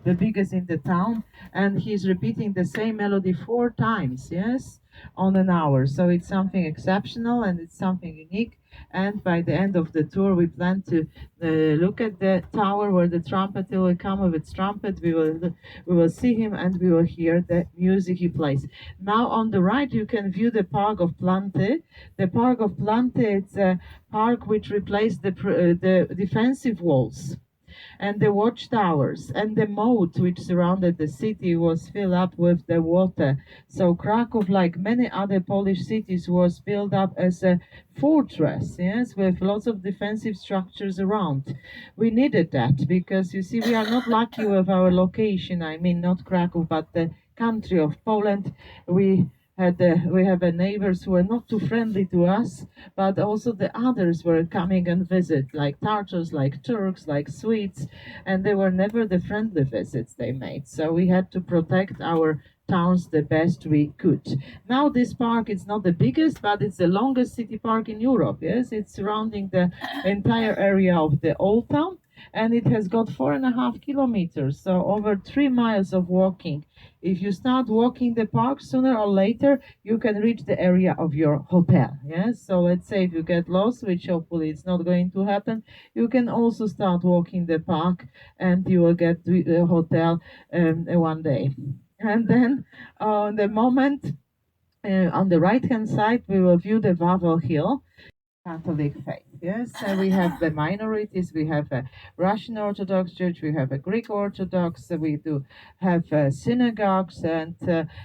the biggest in the town, and he's repeating the same melody 4 times, yes, on an hour. So it's something exceptional and it's something unique. And by the end of the tour, we plan to look at the tower where the trumpeter will come with its trumpet. We will see him and we will hear the music he plays. Now on the right, you can view the Park of Planty. The Park of Planty, it's a park which replaced the defensive walls and the watchtowers and the moat which surrounded the city was filled up with the water. So Krakow, like many other Polish cities, was built up as a fortress, yes, with lots of defensive structures around. We needed that because, you see, we are not lucky with our location. I mean, not Krakow, but the country of Poland. We have neighbors who were not too friendly to us, but also the others were coming and visit, like Tartars, like Turks, like Swedes, and they were never the friendly visits they made. So we had to protect our towns the best we could. Now this park is not the biggest, but it's the longest city park in Europe. Yes, it's surrounding the entire area of the old town, and it has got 4.5 kilometers, so over 3 miles of walking. If you start walking the park, sooner or later you can reach the area of your hotel. Yes, so let's say if you get lost, which hopefully it's not going to happen, you can also start walking the park and you will get to the hotel one day. And then on the moment on the right hand side, we will view the Wawel Hill. Catholic faith. Yes, so we have the minorities. We have a Russian Orthodox Church. We have a Greek Orthodox. We do have synagogues, and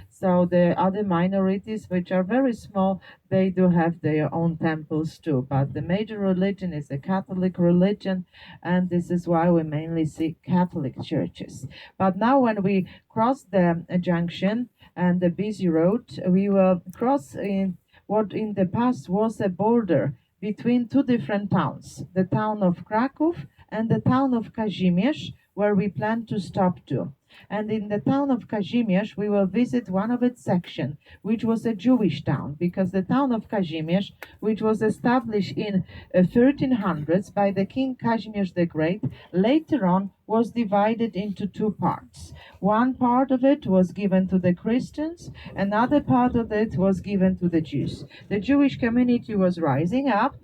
so the other minorities, which are very small, they do have their own temples too. But the major religion is the Catholic religion, and this is why we mainly see Catholic churches. But now, when we cross the junction and the busy road, we will cross in what in the past was a border between two different towns, the town of Krakow and the town of Kazimierz, where we plan to stop to. And in the town of Kazimierz, we will visit one of its sections, which was a Jewish town, because the town of Kazimierz, which was established in 1300s by the King Kazimierz the Great, later on was divided into two parts. One part of it was given to the Christians, another part of it was given to the Jews. The Jewish community was rising up,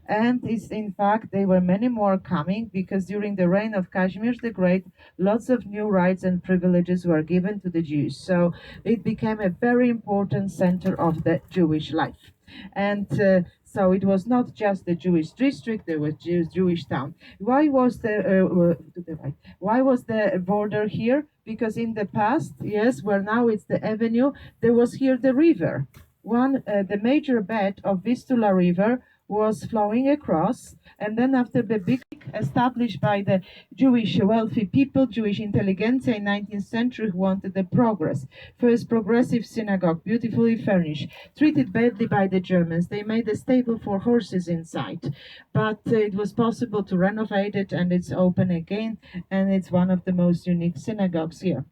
and in fact there were many more coming, because during the reign of Kazimierz the Great, lots of new rights and privileges were given to the Jews. So it became a very important center of the Jewish life. And so it was not just the Jewish district; there was Jewish town. Why was why was the border here? Because in the past, yes, where now it's the avenue, there was here the river. The major bed of Vistula River was flowing across, and then after the big established by the Jewish wealthy people, Jewish intelligentsia in 19th century who wanted the progress. First progressive synagogue, beautifully furnished, treated badly by the Germans. They made a stable for horses inside, but it was possible to renovate it, and it's open again, and it's one of the most unique synagogues here.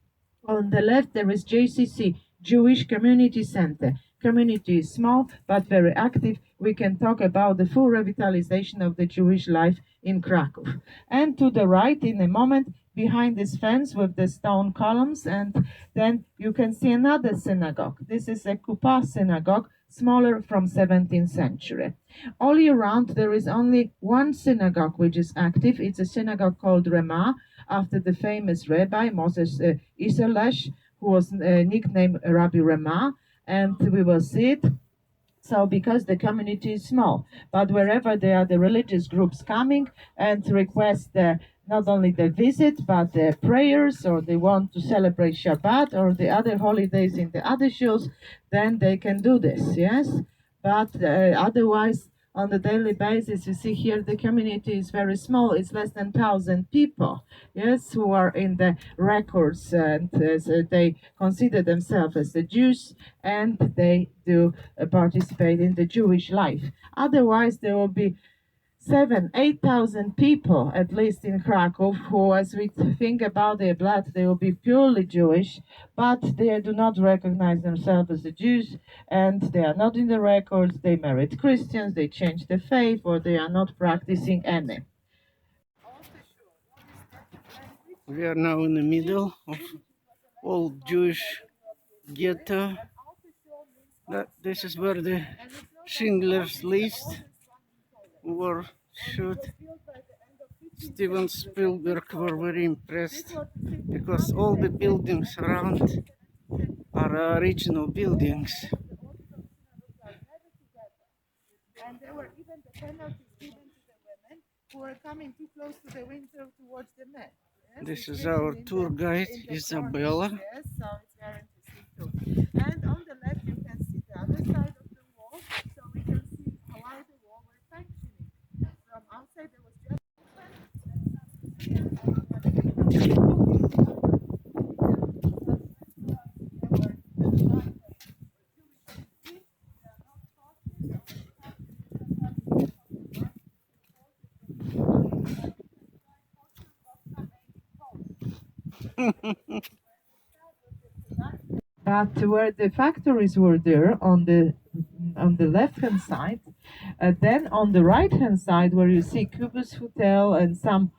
On the left, there is JCC, Jewish Community Center. Community is small but very active. We can talk about the full revitalization of the Jewish life in Krakow. And to the right, in a moment, behind this fence with the stone columns, and then you can see another synagogue. This is a Kupa synagogue, smaller, from 17th century. All year round, there is only one synagogue which is active. It's a synagogue called Ramah, after the famous rabbi Moses Isserles, who was nicknamed Rabbi Ramah, and we will see it. So because the community is small, but wherever there are the religious groups coming and request not only the visit, but the prayers, or they want to celebrate Shabbat or the other holidays in the other shuls, then they can do this, yes? But otherwise, on the daily basis, you see here the community is very small. It's less than 1,000 people, yes, who are in the records, and so they consider themselves as the Jews, and they do participate in the Jewish life. Otherwise, there will be 8,000 people, at least in Krakow, who, as we think about their blood, they will be purely Jewish, but they do not recognize themselves as the Jews, and they are not in the records. They married Christians, they changed the faith, or they are not practicing any. We are now in the middle of old Jewish ghetto. This is where the Schindler's List were shot. Steven Spielberg were very impressed because all the buildings around are original buildings. And there were even the penalties given to the women who were coming too close to the window towards the men. Yes, this is our tour guide, Isabella. Yes, so it's very interesting too. And on the left you can see the other side of the wall, so we can see how the wall was functioning. From outside there was just but where the factories were there on the left hand side, then on the right hand side where you see Cubus Hotel and some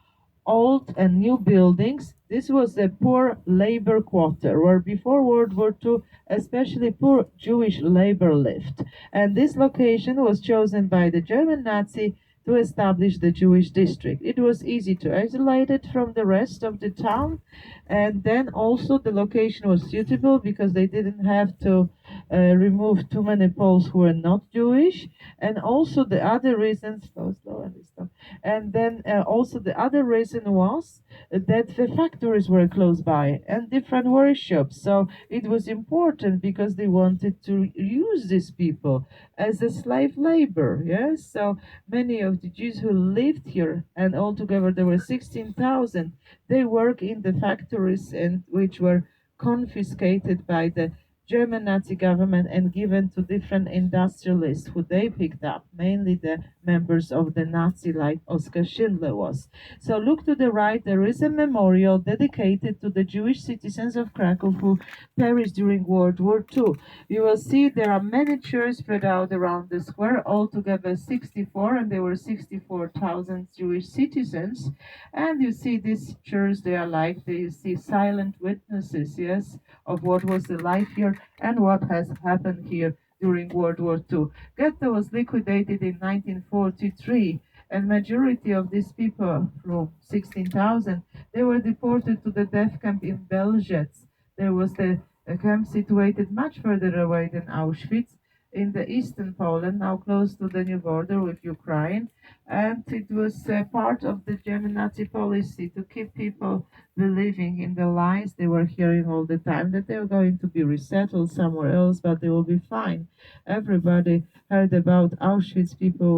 old and new buildings, this was a poor labor quarter where before World War II especially poor Jewish labor lived, and this location was chosen by the German Nazi to establish the Jewish district. It was easy to isolate it from the rest of the town, and then also the location was suitable because they didn't have to remove too many Poles who were not Jewish, and also the other reason, slow, and stuff. And then also the other reason was that the factories were close by and different workshops. So it was important because they wanted to use these people as a slave labor. Yes, so many of the Jews who lived here, and altogether there were 16,000. They work in the factories and which were confiscated by the German Nazi government and given to different industrialists who they picked up, mainly the members of the Nazi, like Oskar Schindler was. So look to the right, there is a memorial dedicated to the Jewish citizens of Krakow who perished during World War II. You will see there are many churches spread out around the square, altogether 64, and there were 64,000 Jewish citizens. And you see these churches, they are like, you see silent witnesses, yes, of what was the life here and what has happened here during World War II. Ghetto was liquidated in 1943, and majority of these people, from 16,000, they were deported to the death camp in Belzec. There was a camp situated much further away than Auschwitz in the eastern Poland, now close to the new border with Ukraine, and it was part of the German Nazi policy to keep people believing in the lies they were hearing all the time, that they were going to be resettled somewhere else, but they will be fine. Everybody heard about Auschwitz. People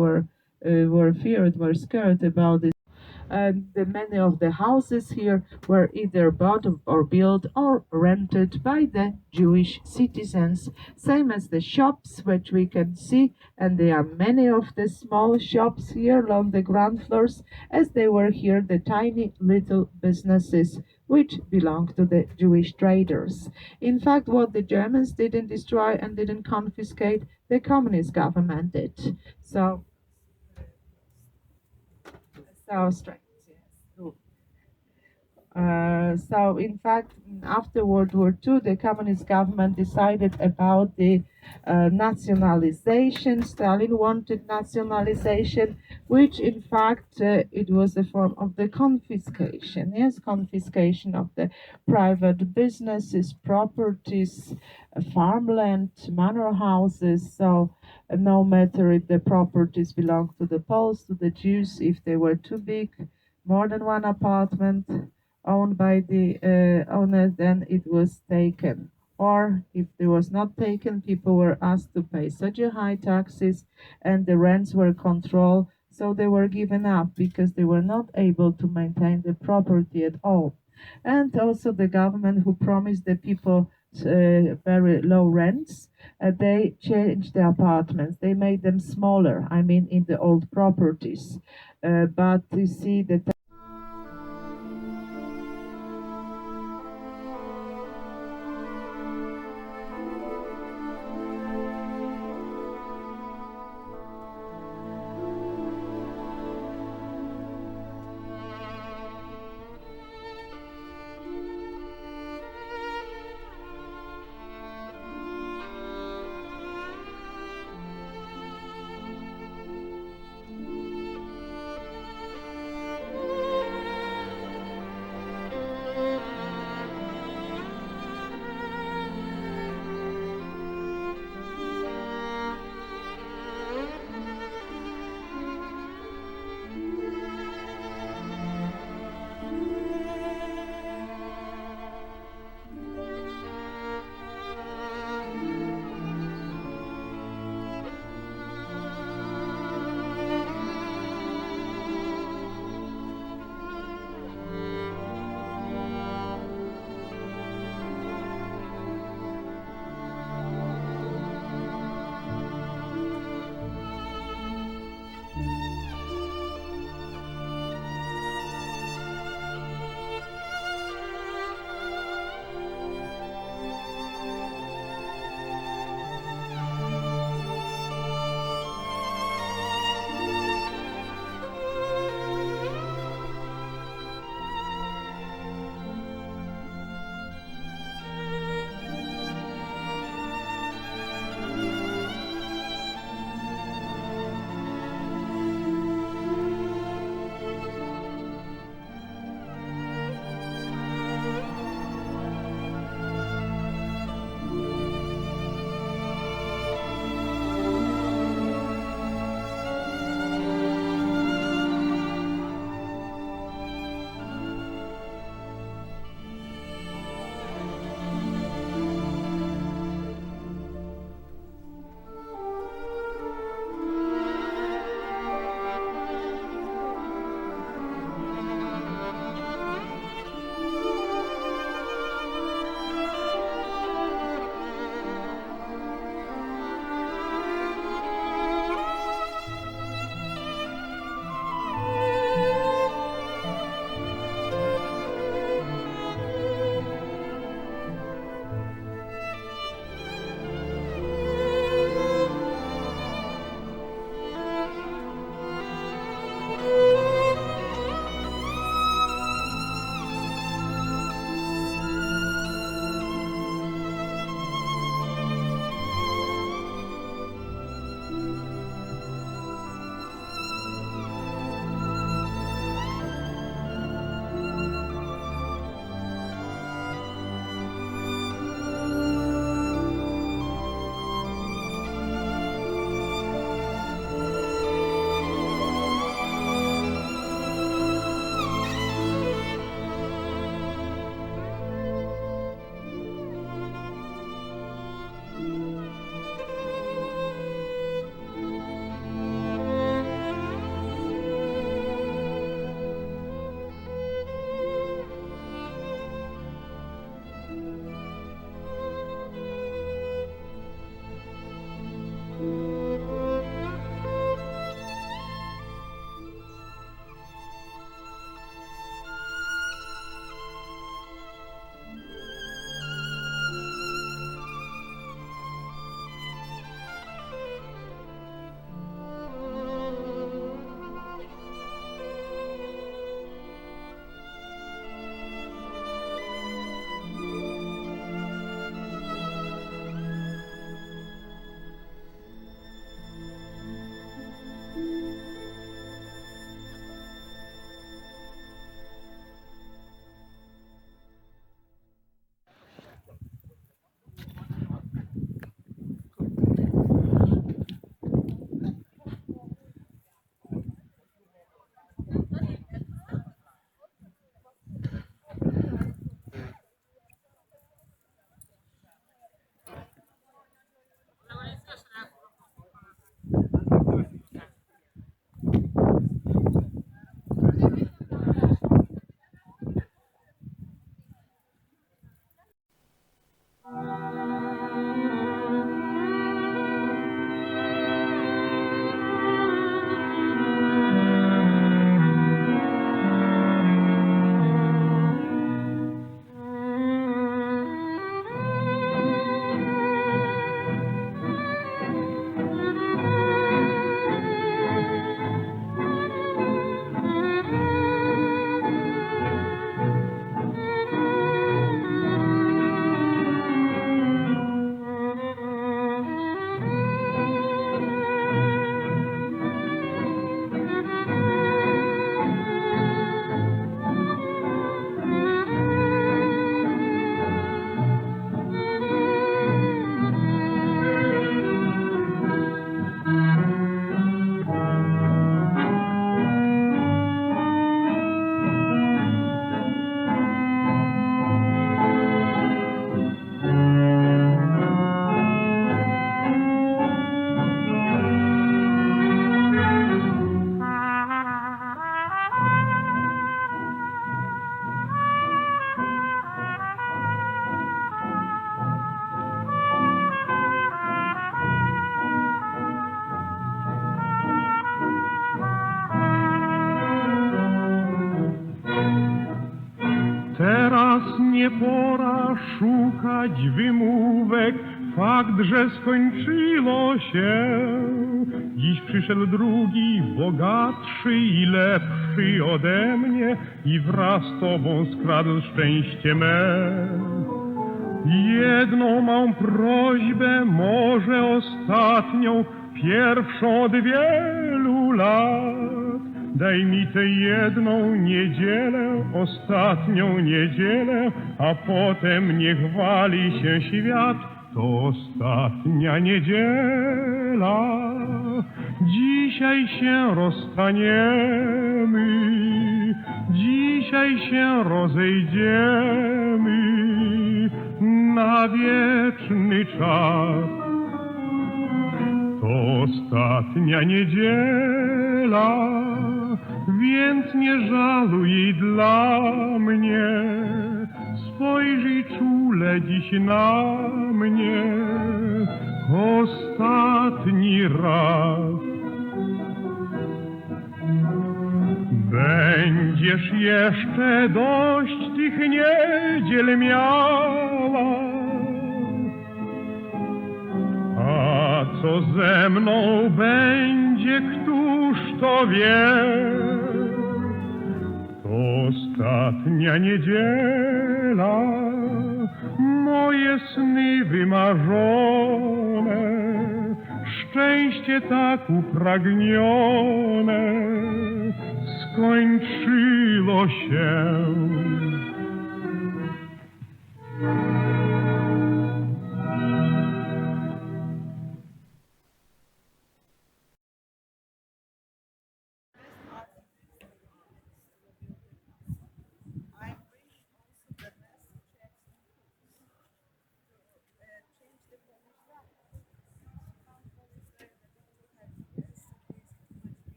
were feared, were scared about it. And many of the houses here were either bought or built or rented by the Jewish citizens, same as the shops which we can see, and there are many of the small shops here along the ground floors, as they were here the tiny little businesses which belonged to the Jewish traders. In fact, what the Germans didn't destroy and didn't confiscate, the communist government did. So strange. Yes. So, in fact, after World War II, the communist government decided about the nationalization. Stalin wanted nationalization, which, in fact, it was a form of the confiscation. Yes, confiscation of the private businesses, properties, farmland, manor houses. So, no matter if the properties belonged to the Poles, to the Jews, if they were too big, more than one apartment owned by the owner, then it was taken. Or if it was not taken, people were asked to pay such a high taxes and the rents were controlled, so they were given up because they were not able to maintain the property at all. And also the government who promised the people very low rents, they changed the apartments. They made them smaller, I mean in the old properties. But you see that Teraz nie pora szukać wymówek, fakt, że skończyło się. Dziś przyszedł drugi, bogatszy i lepszy ode mnie i wraz z tobą skradł szczęście me. Jedną mam prośbę, może ostatnią, pierwszą od wielu lat. Daj mi tę jedną niedzielę, ostatnią niedzielę, a potem niech wali się świat. To ostatnia niedziela. Dzisiaj się rozstaniemy, dzisiaj się rozejdziemy na wieczny czas. To ostatnia niedziela, więc nie żaluj jej dla mnie. Spojrzyj czule dziś na mnie ostatni raz. Będziesz jeszcze dość tych niedziel miała, a co ze mną będzie, któż to wie? To ostatnia niedziela, moje sny wymarzone, szczęście tak upragnione skończyło się.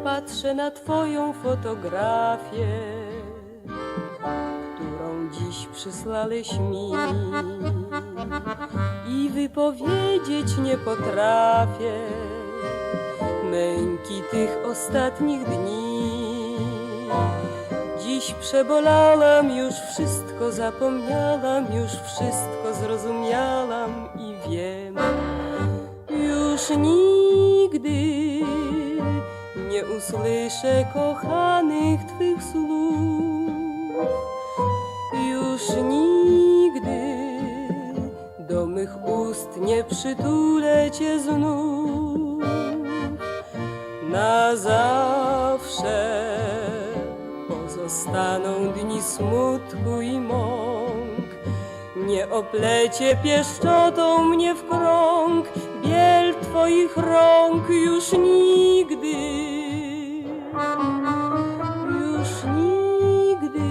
Patrzę na twoją fotografię, którą dziś przysłałeś mi i wypowiedzieć nie potrafię męki tych ostatnich dni. Dziś przebolałam, już wszystko zapomniałam, już wszystko zrozumiałam i wiem, już nigdy nie usłyszę kochanych twych słów. Już nigdy do mych ust nie przytulę cię znów. Na zawsze pozostaną dni smutku i mąk. Nie oplecie pieszczotą mnie w krąg biel twoich rąk. Już nigdy, już nigdy,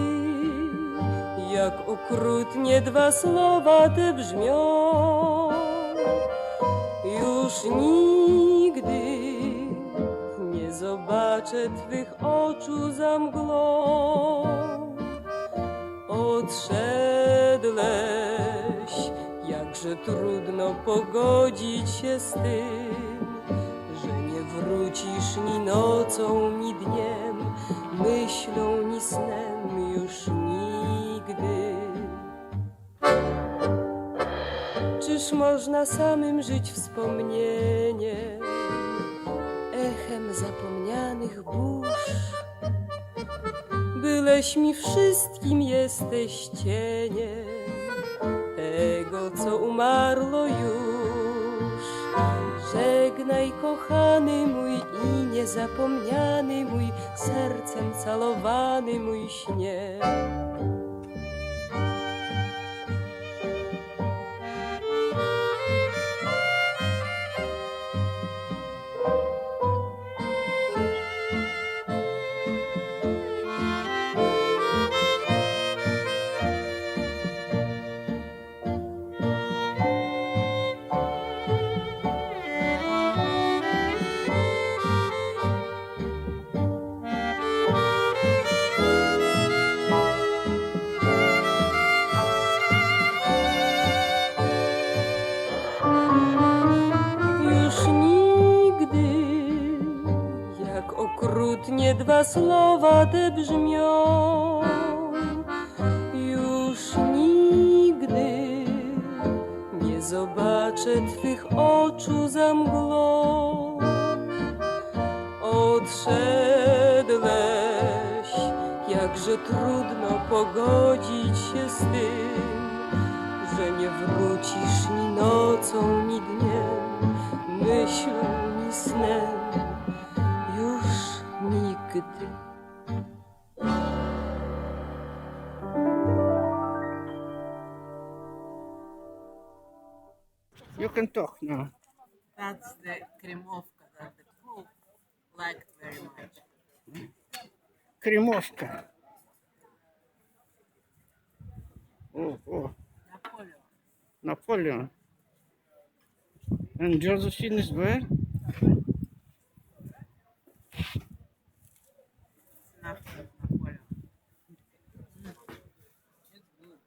jak okrutnie dwa słowa te brzmią. Już nigdy nie zobaczę twych oczu za mglą. Odszedłeś, jakże trudno pogodzić się z tym, że nie wrócisz ni nocą, ni dniem, myślą, ni snem, już nigdy. Czyż można samym żyć wspomnieniem, echem zapomnianych burz? Byleś mi wszystkim, jesteś cieniem tego, co umarło już. Żegnaj, kochany mój i niezapomniany mój, sercem calowany mój śnie. Okrutnie dwa słowa te brzmią. Już nigdy nie zobaczę twych oczu za mglą. Odszedłeś, jakże trudno pogodzić się z tym, że nie wrócisz ni nocą, ni dniem, myślą, ni snem. Już nigdy. You can talk now. That's the kremovka that the Pope liked very much. Кремовка. Oh, Napoleon. Napoleon. And Josephine is where? After Napoleon. It's good.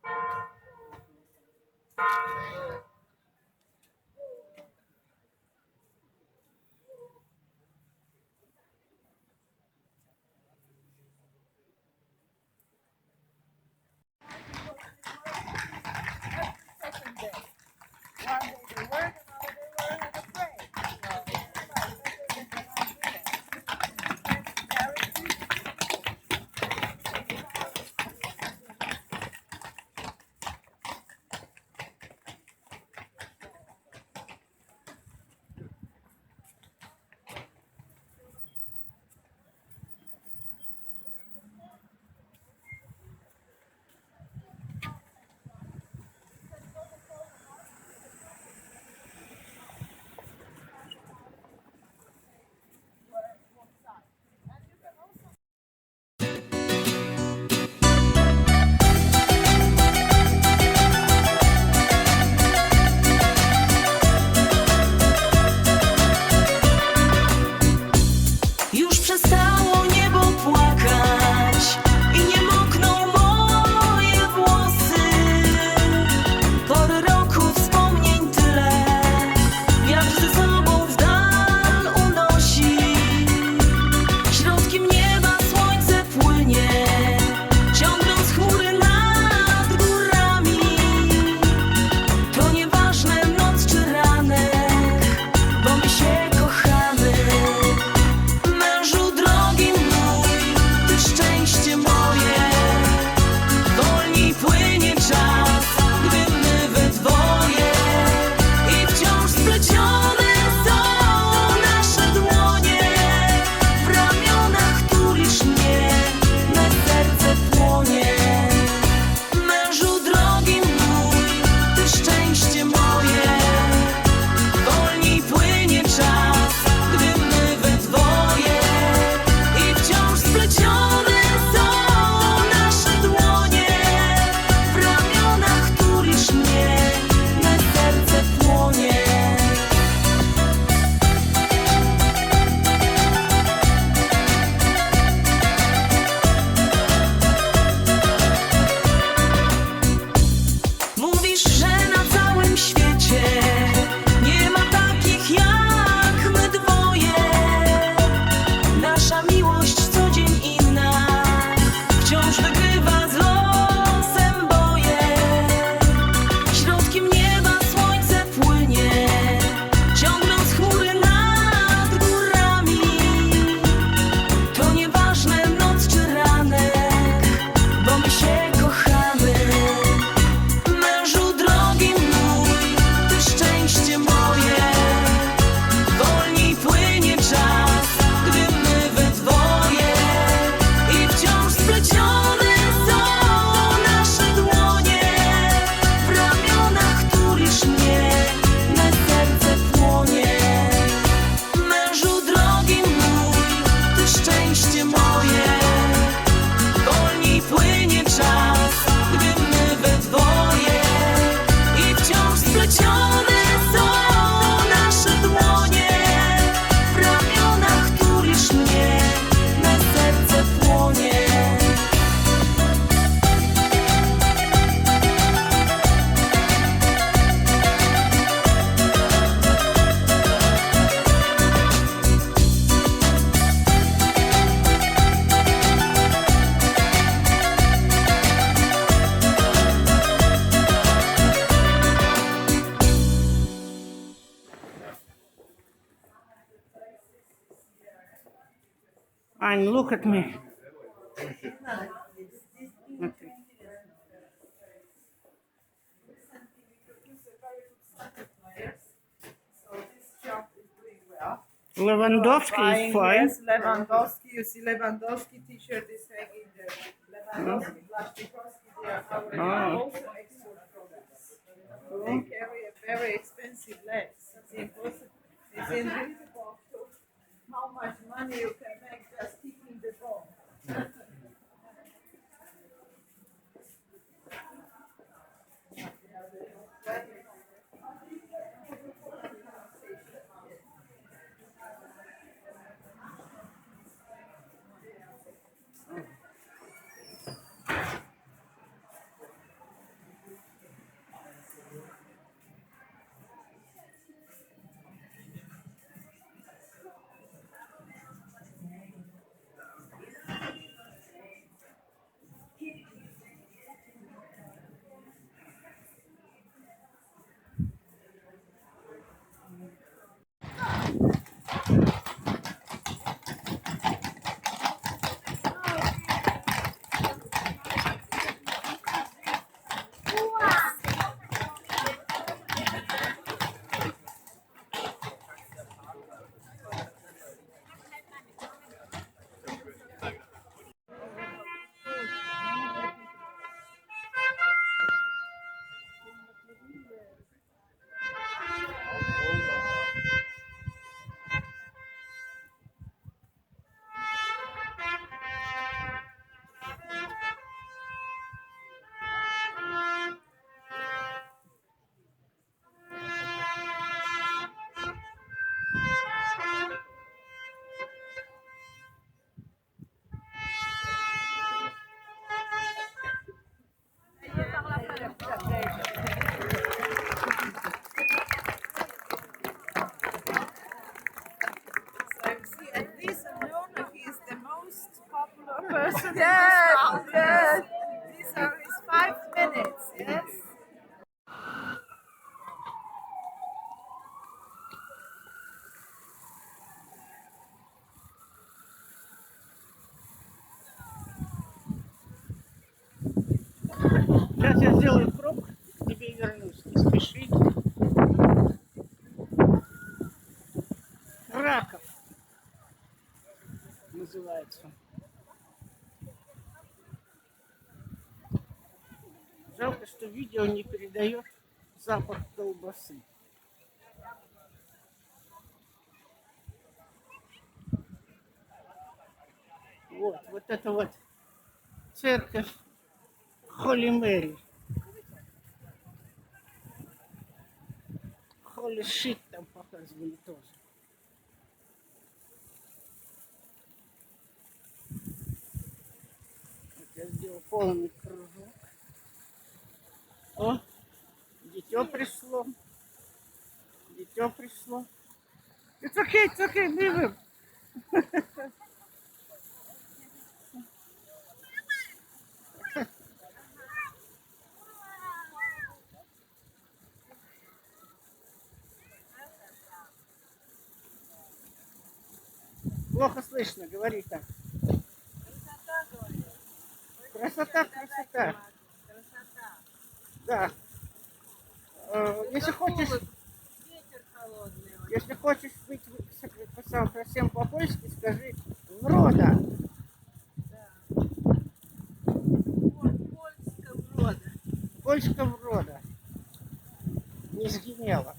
Ань, look at me. Смотри. Lewandowski is fine. Yes, Lewandowski. You see, Lewandowski T-shirt is hanging there. Lewandowski, Blaszczykowski, they are our also export products. They carry a very expensive legs. It's incredible how much money you can make just kicking the ball. At least alone, he is the most popular person in this town. Yes. These are his 5 minutes. Yes. Сейчас я сделаю круг, к тебе вернусь. Не спеши. Раков называется. Жалко, что видео не передает запах колбасы. Вот это вот церковь Холли Мэри. Холли Шит там показывали тоже. Вот я сделал полный кружок. О, дитё пришло. Дитё пришло. It's okay, leave him. Плохо слышно, говори так. Красота, красота. Да. Если хочешь, если хочешь быть совсем по-польски, скажи врода. Польска врода. Не сгинела.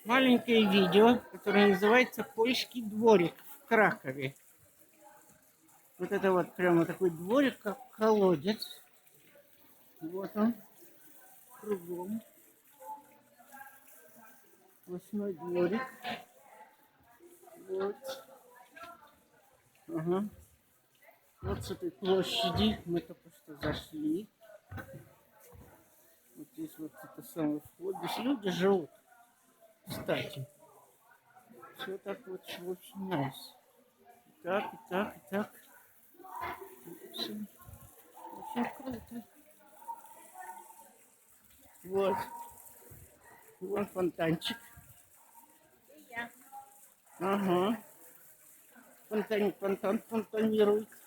Маленькое видео, которое называется «Польский дворик» в Кракове. Вот это вот прямо такой дворик, как колодец. Вот он, кругом. Сплошной дворик. Вот. Ага. Вот с этой площади мы только что зашли. Вот здесь вот это самый вход. Здесь люди живут. Кстати. Все так вот очень nice. Так, и так, и так. Очень, очень круто. Вот. Вон фонтанчик. Ага. Фонтанируется.